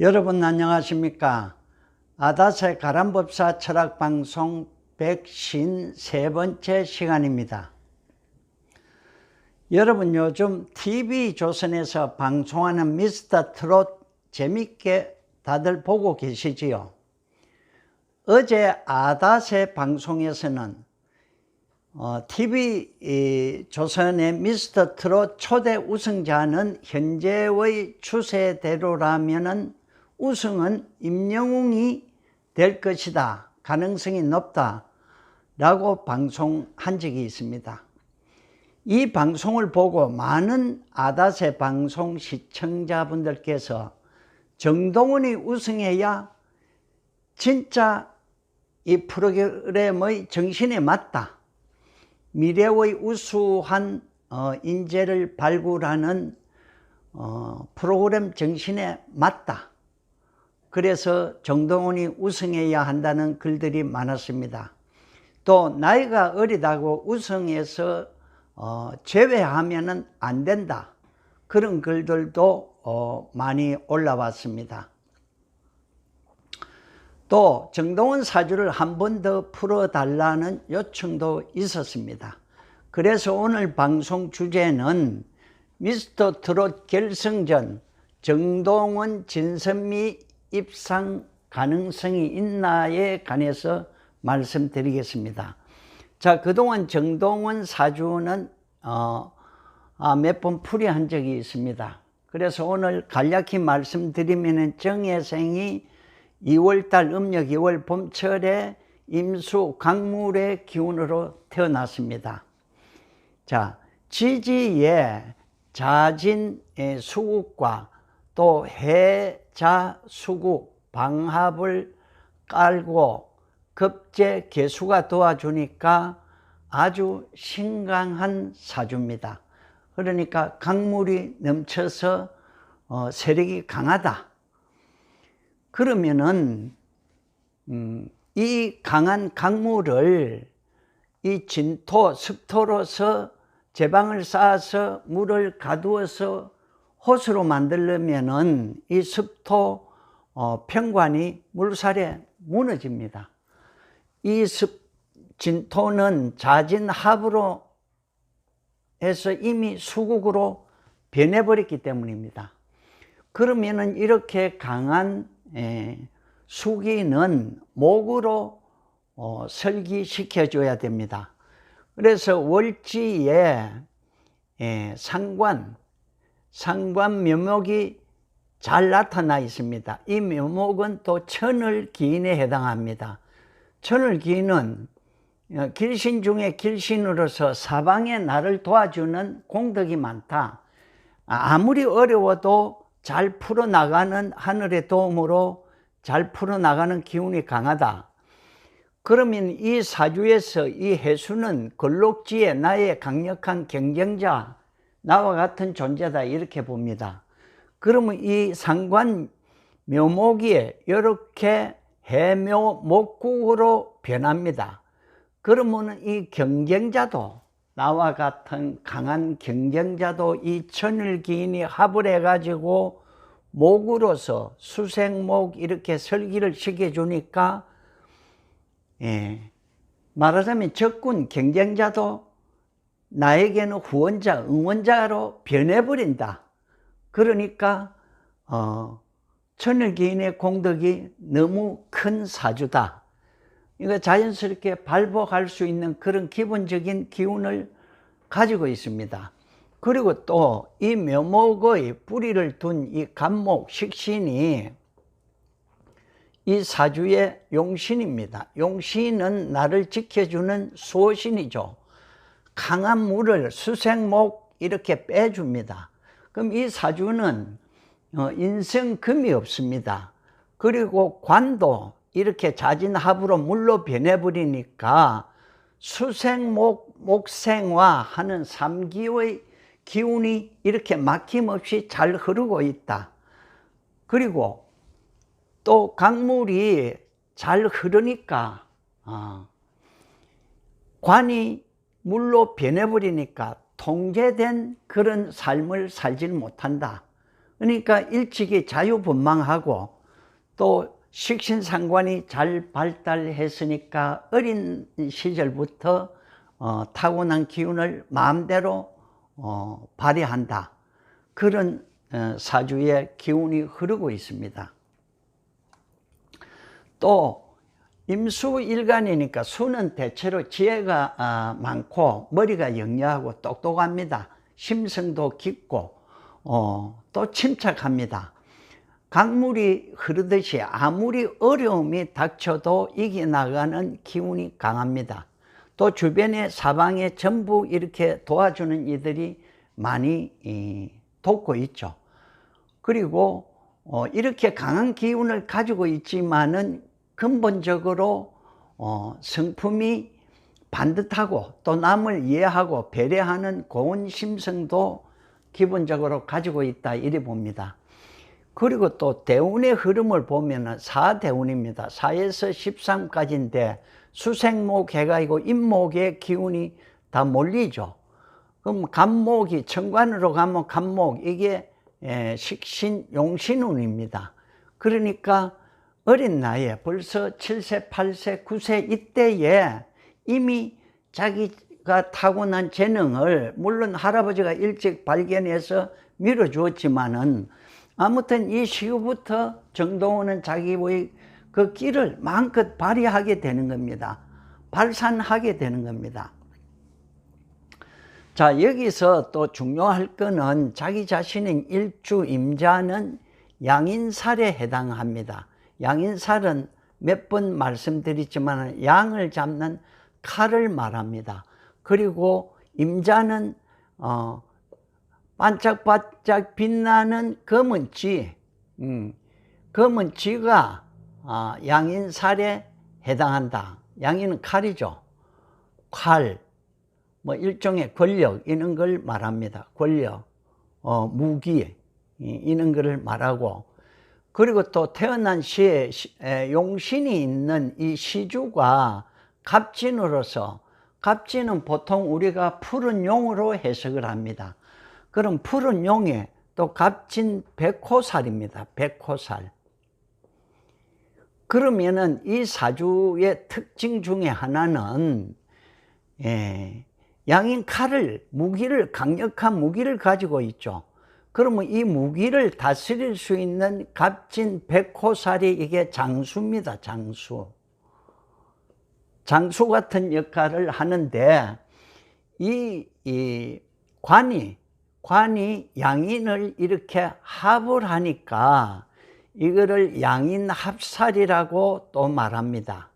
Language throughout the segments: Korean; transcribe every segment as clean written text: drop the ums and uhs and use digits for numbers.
여러분 안녕하십니까? 아다세 가람법사 철학방송 153번째 시간입니다. 여러분 요즘 TV조선에서 방송하는 미스터 트롯 재밌게 다들 보고 계시지요? 어제 아다세 방송에서는 TV조선의 미스터 트롯 초대 우승자는 현재의 추세대로라면 우승은 임영웅이 될 것이다, 가능성이 높다 라고 방송한 적이 있습니다. 이 방송을 보고 많은 아다세 방송 시청자분들께서 정동원이 우승해야 진짜 이 프로그램의 정신에 맞다, 미래의 우수한 인재를 발굴하는 프로그램 정신에 맞다, 그래서 정동원이 우승해야 한다는 글들이 많았습니다. 또 나이가 어리다고 우승해서 제외하면 안 된다, 그런 글들도 많이 올라왔습니다. 또 정동원 사주를 한 번 더 풀어달라는 요청도 있었습니다. 그래서 오늘 방송 주제는 미스터 트롯 결승전 정동원 진선미 입상 가능성이 있나에 관해서 말씀드리겠습니다. 자, 그동안 정동원 사주는 몇 번 풀이한 적이 있습니다. 그래서 오늘 간략히 말씀드리면 정예생이 2월달 음력 2월 봄철에 임수 강물의 기운으로 태어났습니다. 자, 지지에 자진의 수국과 또 해자 수국 방합을 깔고 급제 개수가 도와주니까 아주 신강한 사주입니다. 그러니까 강물이 넘쳐서 세력이 강하다. 그러면은 이 강한 강물을 이 진토, 습토로서 제방을 쌓아서 물을 가두어서 호수로 만들려면은 이 습토 평관이 물살에 무너집니다. 이 진토는 자진합으로 해서 이미 수국으로 변해버렸기 때문입니다. 그러면은 이렇게 강한 수기는 목으로 설기시켜줘야 됩니다. 그래서 월지에 상관 묘목이 잘 나타나 있습니다. 이 묘목은 또 천을기인에 해당합니다. 천을기인은 길신 중에 길신으로서 사방에 나를 도와주는 공덕이 많다. 아무리 어려워도 잘 풀어나가는 하늘의 도움으로 잘 풀어나가는 기운이 강하다. 그러면 이 사주에서 이 해수는 걸록지에 나의 강력한 경쟁자, 나와 같은 존재다, 이렇게 봅니다. 그러면 이 상관 묘목이 이렇게 해묘 목국으로 변합니다. 그러면 이 경쟁자도, 나와 같은 강한 경쟁자도 이 천을기인이 합을 해가지고 목으로서 수생목 이렇게 설기를 시켜주니까 말하자면 적군 경쟁자도 나에게는 후원자, 응원자로 변해버린다. 그러니까 천을기인의 공덕이 너무 큰 사주다. 이거 자연스럽게 발복할 수 있는 그런 기본적인 기운을 가지고 있습니다. 그리고 또 이 묘목의 뿌리를 둔 이 간목 식신이 이 사주의 용신입니다. 용신은 나를 지켜주는 수호신이죠. 강한 물을 수생목 이렇게 빼줍니다. 그럼 이 사주는 인성금이 없습니다. 그리고 관도 이렇게 자진합으로 물로 변해버리니까 수생목, 목생화 하는 삼기의 기운이 이렇게 막힘없이 잘 흐르고 있다. 그리고 또 강물이 잘 흐르니까 관이 물로 변해버리니까 통제된 그런 삶을 살지는 못한다. 그러니까 일찍이 자유분방하고 또 식신상관이 잘 발달했으니까 어린 시절부터 타고난 기운을 마음대로 발휘한다. 그런 사주의 기운이 흐르고 있습니다. 또 임수일간이니까 수는 대체로 지혜가 많고 머리가 영리하고 똑똑합니다. 심성도 깊고 또 침착합니다. 강물이 흐르듯이 아무리 어려움이 닥쳐도 이겨나가는 기운이 강합니다. 또 주변에 사방에 전부 이렇게 도와주는 이들이 많이 돕고 있죠. 그리고 이렇게 강한 기운을 가지고 있지만은 근본적으로 성품이 반듯하고 또 남을 이해하고 배려하는 고운 심성도 기본적으로 가지고 있다 이래 봅니다. 그리고 또 대운의 흐름을 보면은 4대운입니다. 4에서 13까지인데 수생목 해가 있고 임목의 기운이 다 몰리죠. 그럼 간목이 천간으로 가면 간목 이게 식신 용신운입니다. 그러니까 어린 나이에 벌써 7세, 8세, 9세 이때에 이미 자기가 타고난 재능을 물론 할아버지가 일찍 발견해서 밀어주었지만은 아무튼 이 시기부터 정동원은 자기의 그 끼를 마음껏 발휘하게 되는 겁니다. 발산하게 되는 겁니다. 자, 여기서 또 중요할 거는 자기 자신인 일주 임자는 양인살에 해당합니다. 양인살은 몇 번 말씀드렸지만 양을 잡는 칼을 말합니다. 그리고 임자는 반짝반짝 빛나는 검은 쥐, 검은 쥐가 양인살에 해당한다. 양인은 칼이죠. 칼, 뭐 일종의 권력 이런 걸 말합니다. 권력, 무기 이런 것을 말하고, 그리고 또 태어난 시에 용신이 있는 이 시주가 갑진으로서, 갑진은 보통 우리가 푸른 용으로 해석을 합니다. 그럼 푸른 용에 또 갑진 백호살입니다. 백호살. 그러면은 이 사주의 특징 중에 하나는 양인 칼을, 무기를, 강력한 무기를 가지고 있죠. 그러면 이 무기를 다스릴 수 있는 갑진 백호살이 이게 장수입니다. 장수. 장수 같은 역할을 하는데 이 관이 양인을 이렇게 합을 하니까 이거를 양인합살이라고 또 말합니다.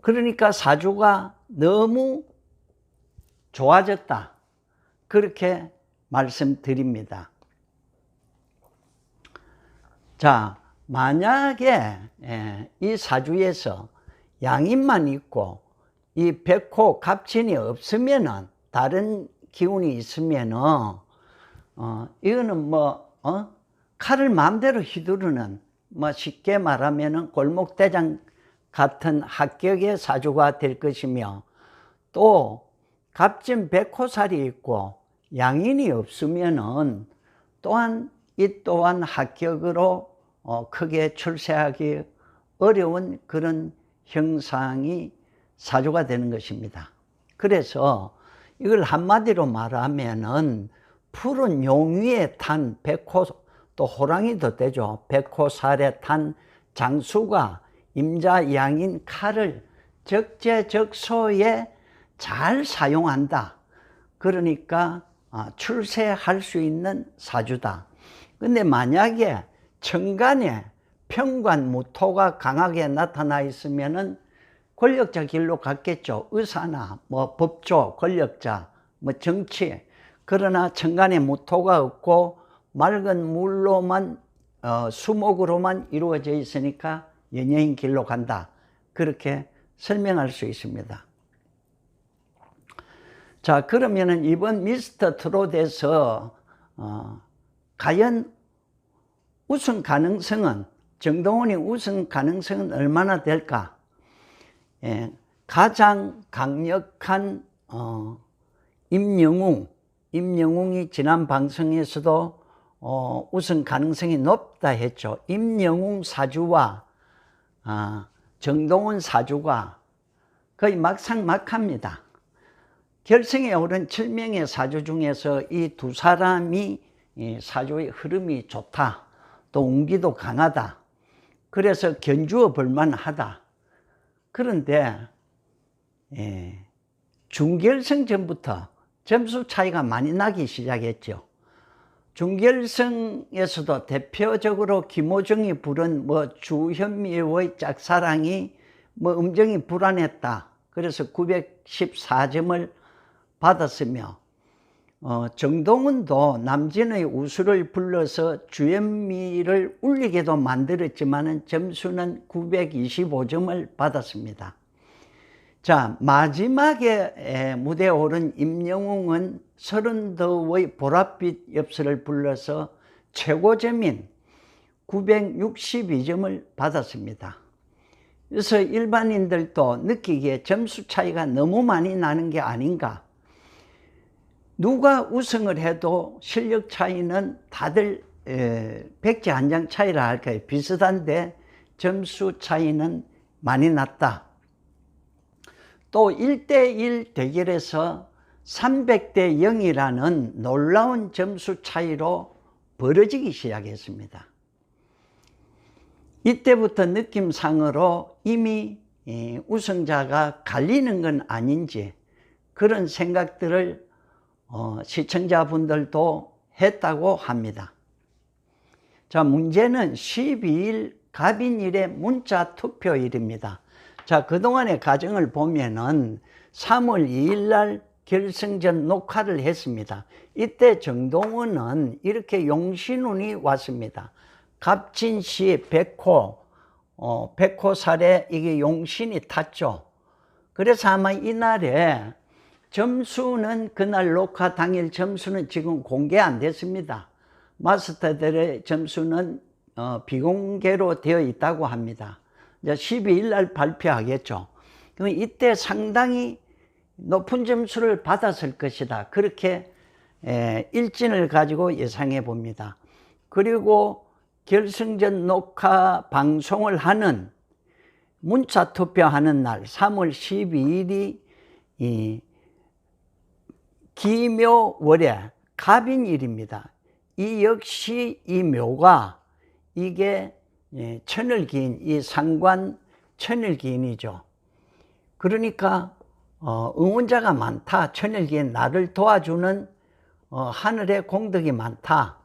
그러니까 사주가 너무 좋아졌다. 그렇게 말씀드립니다. 자, 만약에 이 사주에서 양인만 있고 이 백호 갑진이 없으면은, 다른 기운이 있으면은 이거는 칼을 마음대로 휘두르는, 쉽게 말하면은 골목대장 같은 합격의 사주가 될 것이며, 또 갑진 백호살이 있고 양인이 없으면은 또한 이 또한 합격으로 크게 출세하기 어려운 그런 형상이 사주가 되는 것입니다. 그래서 이걸 한마디로 말하면은 푸른 용 위에 탄 백호, 또 호랑이도 되죠. 백호살에 탄 장수가 임자 양인 칼을 적재적소에 잘 사용한다. 그러니까 출세할 수 있는 사주다. 근데 만약에 천간에 편관무토가 강하게 나타나 있으면은 권력자 길로 갔겠죠. 의사나 법조, 권력자, 정치. 그러나 천간에 무토가 없고 맑은 물로만 수목으로만 이루어져 있으니까 연예인 길로 간다. 그렇게 설명할 수 있습니다. 자, 그러면은 이번 미스터 트롯에서 과연 우승 가능성은, 정동원이 우승 가능성은 얼마나 될까? 가장 강력한 임영웅 임영웅이 지난 방송에서도 우승 가능성이 높다 했죠. 임영웅 사주와 정동원 사주가 거의 막상막합니다. 결승에 오른 7명의 사주 중에서 이 두 사람이 사주의 흐름이 좋다, 또 운기도 강하다, 그래서 견주어 볼만하다. 그런데 준결승 전부터 점수 차이가 많이 나기 시작했죠. 준결승에서도 대표적으로 김호중이 부른 주현미의 짝사랑이 음정이 불안했다, 그래서 914점을 받았으며, 정동원도 남진의 우수를 불러서 주현미를 울리게도 만들었지만 점수는 925점을 받았습니다. 자, 마지막에 무대에 오른 임영웅은 서른더의 보랏빛 엽서를 불러서 최고점인 962점을 받았습니다. 그래서 일반인들도 느끼기에 점수 차이가 너무 많이 나는 게 아닌가. 누가 우승을 해도 실력 차이는 다들 백지 한 장 차이라 할까요? 비슷한데 점수 차이는 많이 났다. 또 1대1 대결에서 300대 0이라는 놀라운 점수 차이로 벌어지기 시작했습니다. 이때부터 느낌상으로 이미 우승자가 갈리는 건 아닌지 그런 생각들을 시청자분들도 했다고 합니다. 자, 문제는 12일 갑인일의 문자 투표일입니다. 자, 그동안의 과정을 보면은 3월 2일 날 결승전 녹화를 했습니다. 이때 정동원은 이렇게 용신운이 왔습니다. 갑진시 백호살에 이게 용신이 탔죠. 그래서 아마 이날에 점수는 그날 녹화 당일 점수는 지금 공개 안 됐습니다. 마스터들의 점수는 비공개로 되어 있다고 합니다. 이제 12일 날 발표하겠죠. 그럼 이때 상당히 높은 점수를 받았을 것이다, 그렇게 일진을 가지고 예상해 봅니다. 그리고 결승전 녹화 방송을 하는 문자 투표하는 날 3월 12일이 기묘월의 갑인일입니다. 이 역시 이 묘가 이게 천을기인, 이 상관 천을기인이죠. 그러니까 응원자가 많다, 천을기인 나를 도와주는 하늘의 공덕이 많다,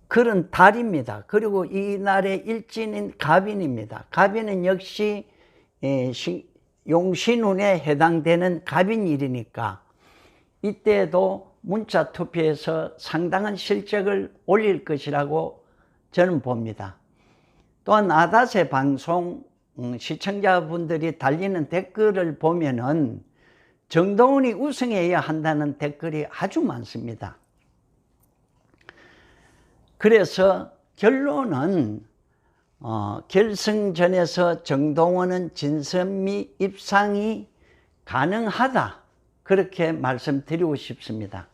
그런 달입니다. 그리고 이 날의 일진인 갑인입니다. 갑인은 역시 용신운에 해당되는 갑인일이니까 이때도 문자 투표에서 상당한 실적을 올릴 것이라고 저는 봅니다. 또한 아다새 방송 시청자분들이 달리는 댓글을 보면은 정동원이 우승해야 한다는 댓글이 아주 많습니다. 그래서 결론은 결승전에서 정동원은 진선미 입상이 가능하다, 그렇게 말씀드리고 싶습니다.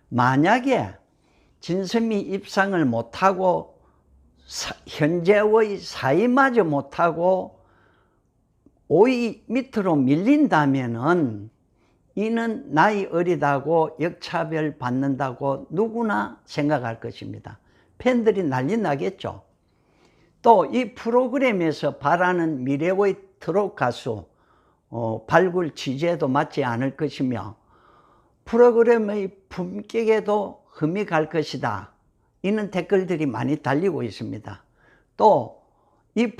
만약에 진선미 입상을 못하고 현재의 4위마저 못하고 5위 밑으로 밀린다면은 이는 나이 어리다고 역차별 받는다고 누구나 생각할 것입니다. 팬들이 난리 나겠죠. 또 이 프로그램에서 바라는 미래의 트롯 가수 발굴 취재도 맞지 않을 것이며 프로그램의 품격에도 흠이 갈 것이다, 이는 댓글들이 많이 달리고 있습니다. 또 이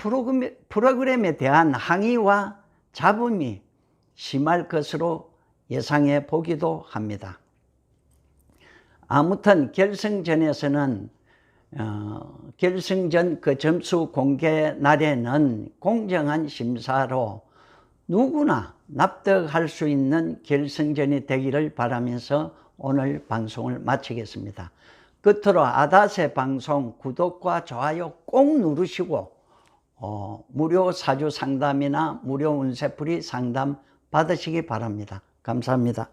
프로그램에 대한 항의와 잡음이 심할 것으로 예상해 보기도 합니다. 아무튼 결승전에서는 결승전 그 점수 공개 날에는 공정한 심사로 누구나 납득할 수 있는 결승전이 되기를 바라면서 오늘 방송을 마치겠습니다. 끝으로 아다새 방송 구독과 좋아요 꼭 누르시고 무료 사주 상담이나 무료 운세풀이 상담 받으시기 바랍니다. 감사합니다.